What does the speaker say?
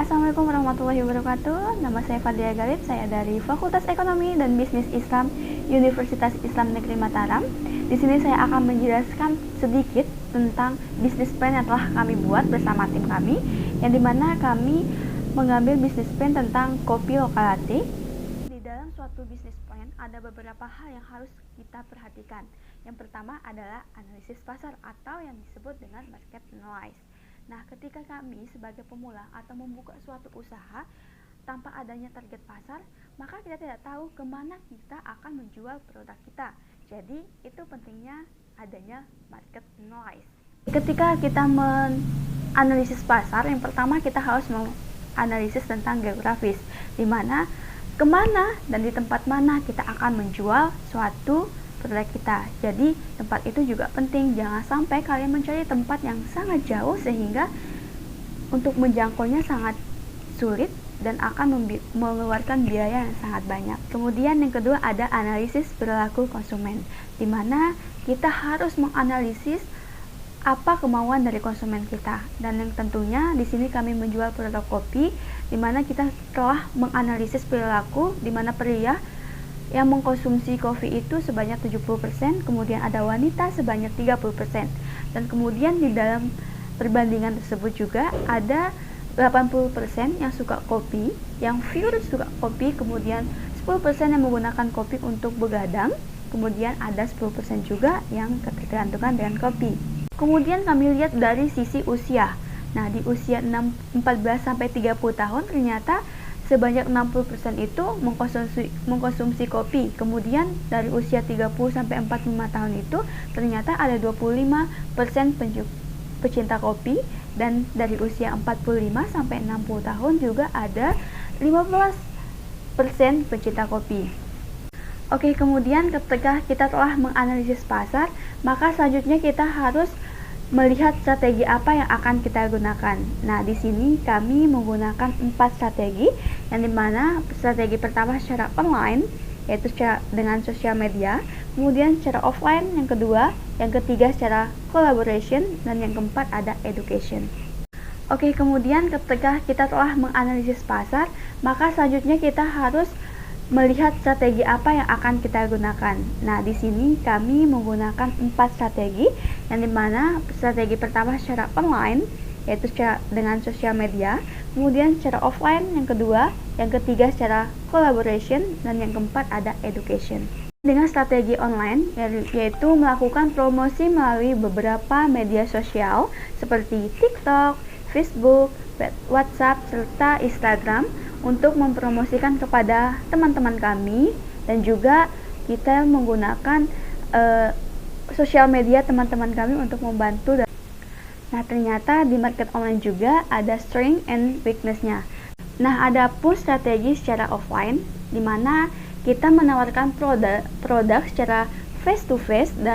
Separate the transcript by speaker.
Speaker 1: Assalamualaikum warahmatullahi wabarakatuh. Nama saya Fadlia Galib, saya dari Fakultas Ekonomi dan Bisnis Islam Universitas Islam Negeri Mataram. Di sini saya akan menjelaskan sedikit tentang bisnis plan yang telah kami buat bersama tim kami, yang dimana kami mengambil bisnis plan tentang kopi lokal latte. Di dalam suatu bisnis plan ada beberapa hal yang harus kita perhatikan. Yang pertama adalah analisis pasar atau yang disebut dengan market analysis. Nah, ketika kami sebagai pemula atau membuka suatu usaha tanpa adanya target pasar, maka kita tidak tahu kemana kita akan menjual produk kita. Jadi, itu pentingnya adanya market analysis. Ketika kita menganalisis pasar, yang pertama kita harus menganalisis tentang geografis, di mana kemana dan di tempat mana kita akan menjual suatu produk kita. Jadi tempat itu juga penting, jangan sampai kalian mencari tempat yang sangat jauh sehingga untuk menjangkaunya sangat sulit dan akan mengeluarkan biaya yang sangat banyak. Kemudian yang kedua ada analisis perilaku konsumen, di mana kita harus menganalisis apa kemauan dari konsumen kita. Dan yang tentunya di sini kami menjual produk kopi, di mana kita telah menganalisis perilaku, di mana pria yang mengkonsumsi kopi itu sebanyak 70%, kemudian ada wanita sebanyak 30%. Dan kemudian di dalam perbandingan tersebut juga ada 80% yang suka kopi, yang pure suka kopi, kemudian 10% yang menggunakan kopi untuk begadang, kemudian ada 10% juga yang ketergantungan dengan kopi. Kemudian kami lihat dari sisi usia. Nah, di usia 14-30 tahun ternyata sebanyak 60% itu mengkonsumsi kopi. Kemudian dari usia 30-45 tahun itu ternyata ada 25% pecinta kopi, dan dari usia 45-60 tahun juga ada 15% pecinta kopi. Oke, kemudian ketika kita telah menganalisis pasar, maka selanjutnya kita harus melihat strategi apa yang akan kita gunakan. Nah, di sini kami menggunakan 4 strategi, yang dimana strategi pertama secara online, yaitu dengan sosial media, kemudian secara offline yang kedua, yang ketiga secara collaboration, dan yang keempat ada education. Oke, kemudian ketika kita telah menganalisis pasar, maka selanjutnya kita harus melihat strategi apa yang akan kita gunakan. Nah, di sini kami menggunakan 4 strategi, yang dimana strategi pertama secara online, yaitu dengan sosial media, kemudian secara offline yang kedua, yang ketiga secara collaboration, dan yang keempat ada education. Dengan strategi online, yaitu melakukan promosi melalui beberapa media sosial seperti TikTok, Facebook, WhatsApp, serta Instagram, untuk mempromosikan kepada teman-teman kami, dan juga kita menggunakan sosial media teman-teman kami untuk membantu. Nah, ternyata di market online juga ada strength and weakness-nya. Nah, ada pun strategi secara offline, di mana kita menawarkan produk secara face to face dan